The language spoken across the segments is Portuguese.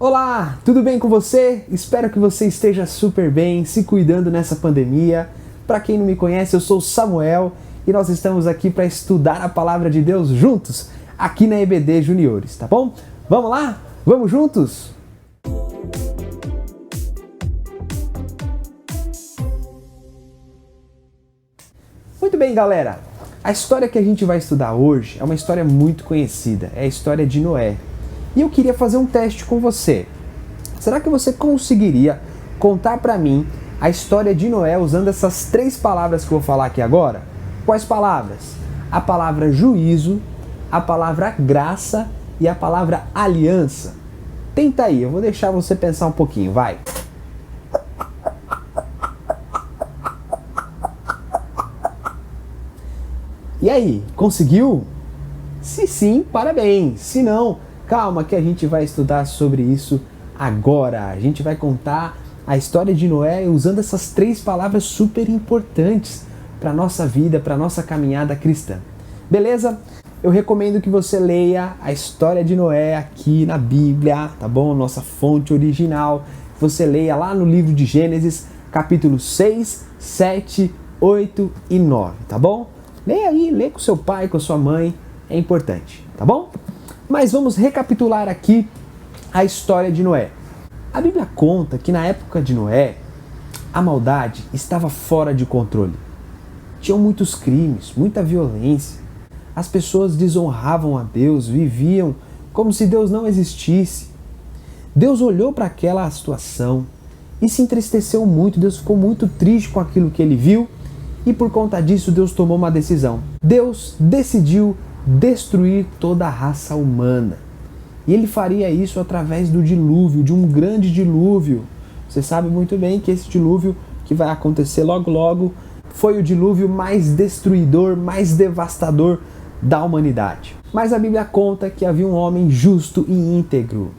Olá, tudo bem com você? Espero que você esteja super bem, se cuidando nessa pandemia. Para quem não me conhece, eu sou o Samuel e nós estamos aqui para estudar a Palavra de Deus juntos, aqui na EBD Juniores, tá bom? Vamos lá? Vamos juntos? Muito bem, galera. A história que a gente vai estudar hoje é uma história muito conhecida, é a história de Noé. E eu queria fazer um teste com você. Será que você conseguiria contar para mim a história de Noé usando essas três palavras que eu vou falar aqui agora? Quais palavras? A palavra juízo, a palavra graça e a palavra aliança. Tenta aí, eu vou deixar você pensar um pouquinho, vai. E aí, conseguiu? Se sim, parabéns. Se não, calma que a gente vai estudar sobre isso agora. A gente vai contar a história de Noé usando essas três palavras super importantes para a nossa vida, para a nossa caminhada cristã. Beleza? Eu recomendo que você leia a história de Noé aqui na Bíblia, tá bom? Nossa fonte original. Você leia lá no livro de Gênesis, capítulo 6, 7, 8 e 9, tá bom? Leia aí, lê com seu pai, com a sua mãe, é importante, tá bom? Mas vamos recapitular aqui a história de Noé. A Bíblia conta que na época de Noé, a maldade estava fora de controle. Tinham muitos crimes, muita violência. As pessoas desonravam a Deus, viviam como se Deus não existisse. Deus olhou para aquela situação e se entristeceu muito. Deus ficou muito triste com aquilo que ele viu e por conta disso Deus tomou uma decisão. Deus decidiu destruir toda a raça humana. E ele faria isso através do dilúvio, de um grande dilúvio. Você sabe muito bem que esse dilúvio que vai acontecer logo logo foi o dilúvio mais destruidor, mais devastador da humanidade. Mas a Bíblia conta que havia um homem justo e íntegro.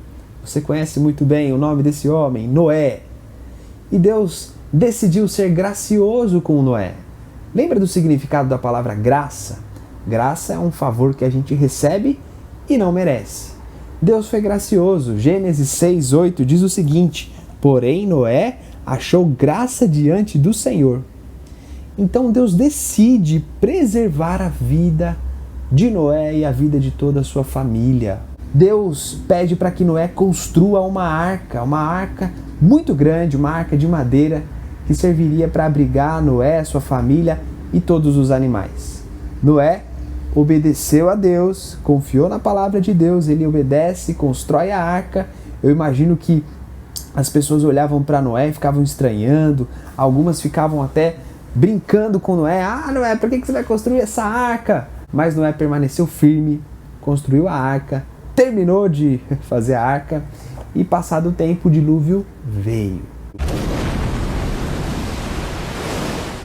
Você conhece muito bem o nome desse homem, Noé. E Deus decidiu ser gracioso com Noé. Lembra do significado da palavra graça? Graça é um favor que a gente recebe e não merece. Deus foi gracioso. Gênesis 6:8 diz o seguinte: porém Noé achou graça diante do Senhor. Então Deus decide preservar a vida de Noé e a vida de toda a sua família. Deus pede para que Noé construa uma arca muito grande, uma arca de madeira que serviria para abrigar Noé, sua família e todos os animais. Noé obedeceu a Deus, confiou na palavra de Deus, ele obedece, constrói a arca. Eu imagino que as pessoas olhavam para Noé e ficavam estranhando, algumas ficavam até brincando com Noé. Ah, Noé, por que você vai construir essa arca? Mas Noé permaneceu firme, construiu a arca, terminou de fazer a arca e passado o tempo o dilúvio veio.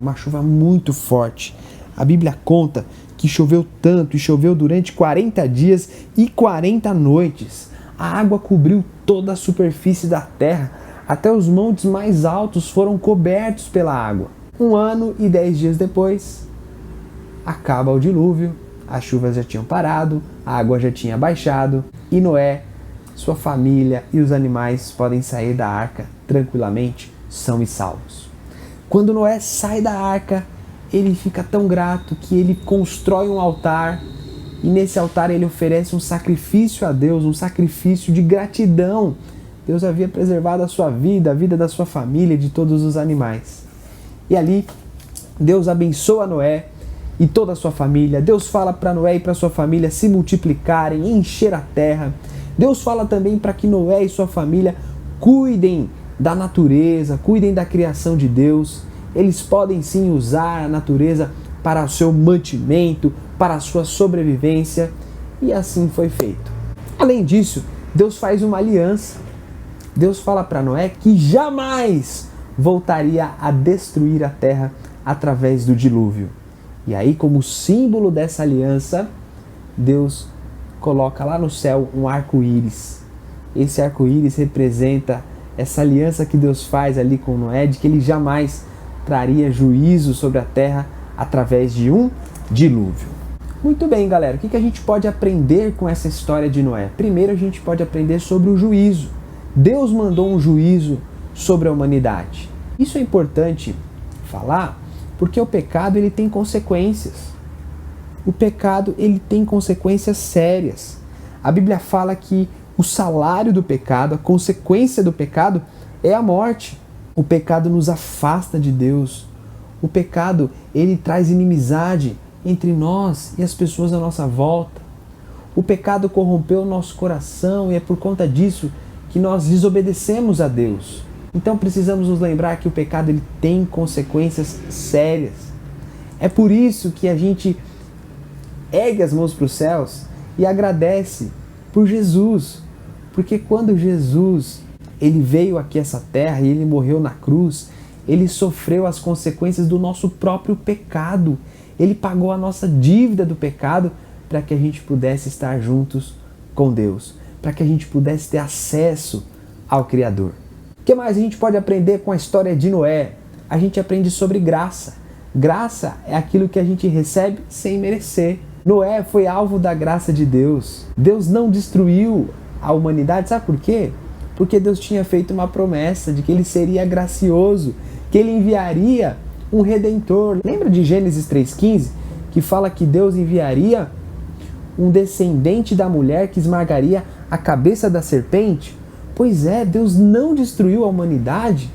Uma chuva muito forte. A Bíblia conta que choveu tanto e choveu durante 40 dias e 40 noites. A água cobriu toda a superfície da terra, até os montes mais altos foram cobertos pela água. 1 ano e 10 dias depois, acaba o dilúvio, as chuvas já tinham parado, a água já tinha baixado e Noé, sua família e os animais podem sair da arca tranquilamente, são e salvos. Quando Noé sai da arca, ele fica tão grato que ele constrói um altar e nesse altar ele oferece um sacrifício a Deus, um sacrifício de gratidão. Deus havia preservado a sua vida, a vida da sua família e de todos os animais. E ali, Deus abençoa Noé e toda a sua família. Deus fala para Noé e para sua família se multiplicarem, encher a terra. Deus fala também para que Noé e sua família cuidem da natureza, cuidem da criação de Deus. Eles podem sim usar a natureza para o seu mantimento, para a sua sobrevivência, e assim foi feito. Além disso, Deus faz uma aliança. Deus fala para Noé que jamais voltaria a destruir a terra através do dilúvio. E aí, como símbolo dessa aliança, Deus coloca lá no céu um arco-íris. Esse arco-íris representa essa aliança que Deus faz ali com Noé, de que ele jamais traria juízo sobre a terra através de um dilúvio. Muito bem, galera, o que a gente pode aprender com essa história de Noé? Primeiro, a gente pode aprender sobre o juízo, Deus mandou um juízo sobre a humanidade. Isso é importante falar porque o pecado ele tem consequências. O pecado ele tem consequências sérias. A Bíblia fala que o salário do pecado, a consequência do pecado é a morte. O pecado nos afasta de Deus. O pecado ele traz inimizade entre nós e as pessoas à nossa volta. O pecado corrompeu o nosso coração e é por conta disso que nós desobedecemos a Deus. Então precisamos nos lembrar que o pecado ele tem consequências sérias. É por isso que a gente ergue as mãos para os céus e agradece por Jesus. Porque quando Jesus ele veio aqui a essa terra e ele morreu na cruz, ele sofreu as consequências do nosso próprio pecado. Ele pagou a nossa dívida do pecado para que a gente pudesse estar juntos com Deus, para que a gente pudesse ter acesso ao Criador. O que mais a gente pode aprender com a história de Noé? A gente aprende sobre graça. Graça é aquilo que a gente recebe sem merecer. Noé foi alvo da graça de Deus. Deus não destruiu a humanidade, sabe por quê? Porque Deus tinha feito uma promessa de que ele seria gracioso, que ele enviaria um redentor. Lembra de Gênesis 3,15, que fala que Deus enviaria um descendente da mulher que esmagaria a cabeça da serpente? Pois é, Deus não destruiu a humanidade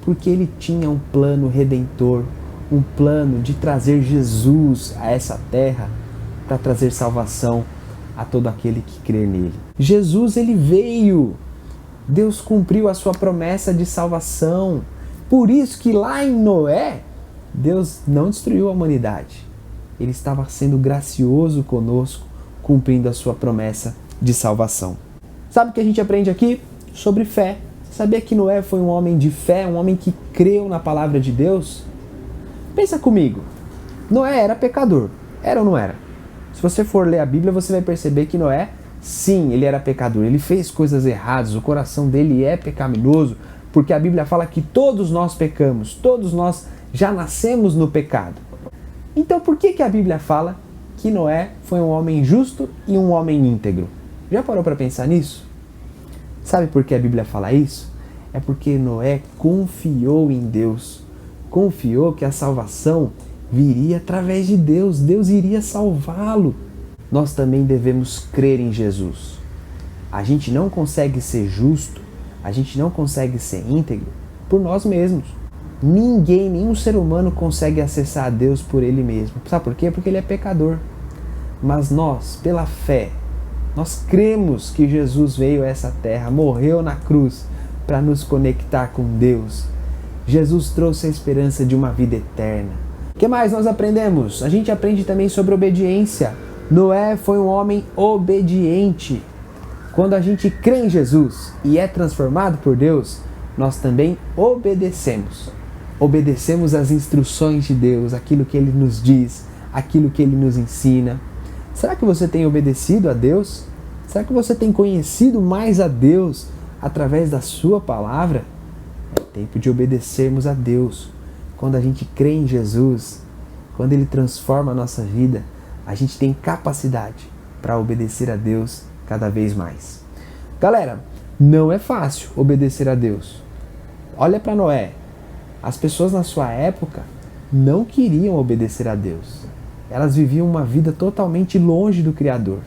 porque ele tinha um plano redentor, um plano de trazer Jesus a essa terra para trazer salvação a todo aquele que crer nele. Jesus ele veio, Deus cumpriu a sua promessa de salvação. Por isso que lá em Noé, Deus não destruiu a humanidade. Ele estava sendo gracioso conosco, cumprindo a sua promessa de salvação. Sabe o que a gente aprende aqui? Sobre fé. Sabia que Noé foi um homem de fé, um homem que creu na palavra de Deus? Pensa comigo. Noé era pecador. Era ou não era? Se você for ler a Bíblia, você vai perceber que Noé, sim, ele era pecador. Ele fez coisas erradas, o coração dele é pecaminoso, porque a Bíblia fala que todos nós pecamos, todos nós já nascemos no pecado. Então por que a Bíblia fala que Noé foi um homem justo e um homem íntegro? Já parou para pensar nisso? Sabe por que a Bíblia fala isso? É porque Noé confiou em Deus. Confiou que a salvação viria através de Deus. Deus iria salvá-lo. Nós também devemos crer em Jesus. A gente não consegue ser justo, a gente não consegue ser íntegro por nós mesmos. Ninguém, nenhum ser humano consegue acessar a Deus por ele mesmo. Sabe por quê? Porque ele é pecador. Mas nós, pela fé, nós cremos que Jesus veio a essa terra, morreu na cruz para nos conectar com Deus. Jesus trouxe a esperança de uma vida eterna. O que mais nós aprendemos? A gente aprende também sobre obediência. Noé foi um homem obediente. Quando a gente crê em Jesus e é transformado por Deus, nós também obedecemos. Obedecemos às instruções de Deus, aquilo que Ele nos diz, aquilo que Ele nos ensina. Será que você tem obedecido a Deus? Será que você tem conhecido mais a Deus através da sua palavra? É tempo de obedecermos a Deus. Quando a gente crê em Jesus, quando Ele transforma a nossa vida, a gente tem capacidade para obedecer a Deus cada vez mais. Galera, não é fácil obedecer a Deus. Olha para Noé. As pessoas na sua época não queriam obedecer a Deus. Elas viviam uma vida totalmente longe do Criador.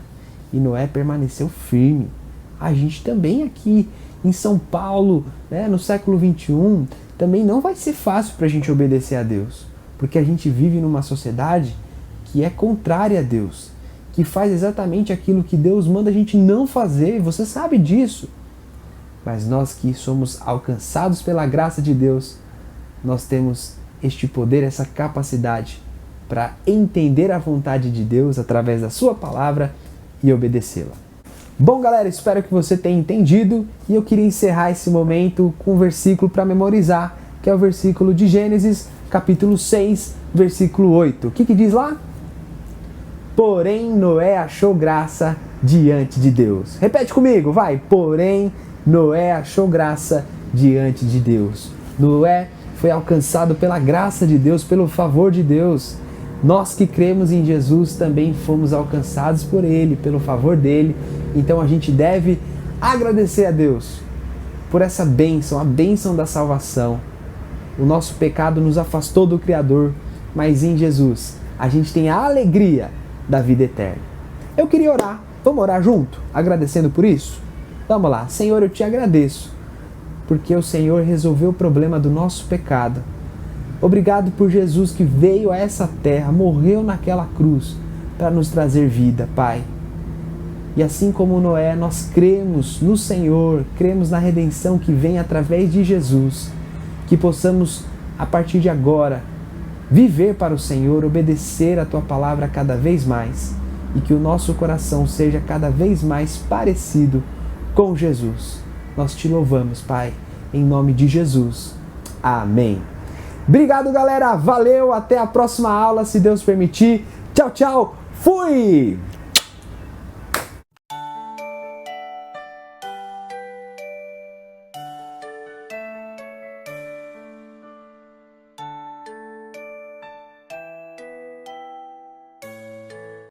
E Noé permaneceu firme. A gente também aqui em São Paulo, no século 21, também não vai ser fácil para a gente obedecer a Deus. Porque a gente vive numa sociedade que é contrária a Deus. Que faz exatamente aquilo que Deus manda a gente não fazer. Você sabe disso. Mas nós que somos alcançados pela graça de Deus, nós temos este poder, essa capacidade para entender a vontade de Deus através da sua palavra e obedecê-la. Bom, galera, espero que você tenha entendido e eu queria encerrar esse momento com um versículo para memorizar, que é o versículo de Gênesis, capítulo 6, versículo 8. O que diz lá? Porém, Noé achou graça diante de Deus. Repete comigo, vai. Porém, Noé achou graça diante de Deus. Noé foi alcançado pela graça de Deus, pelo favor de Deus. Nós que cremos em Jesus também fomos alcançados por Ele, pelo favor dele. Então a gente deve agradecer a Deus por essa bênção, a bênção da salvação. O nosso pecado nos afastou do Criador, mas em Jesus a gente tem a alegria da vida eterna. Eu queria orar. Vamos orar junto, agradecendo por isso? Vamos lá. Senhor, eu te agradeço, porque o Senhor resolveu o problema do nosso pecado. Obrigado por Jesus que veio a essa terra, morreu naquela cruz para nos trazer vida, Pai. E assim como Noé, nós cremos no Senhor, cremos na redenção que vem através de Jesus, que possamos, a partir de agora, viver para o Senhor, obedecer a Tua palavra cada vez mais, e que o nosso coração seja cada vez mais parecido com Jesus. Nós te louvamos, Pai, em nome de Jesus. Amém. Obrigado, galera. Valeu. Até a próxima aula, se Deus permitir. Tchau, tchau. Fui!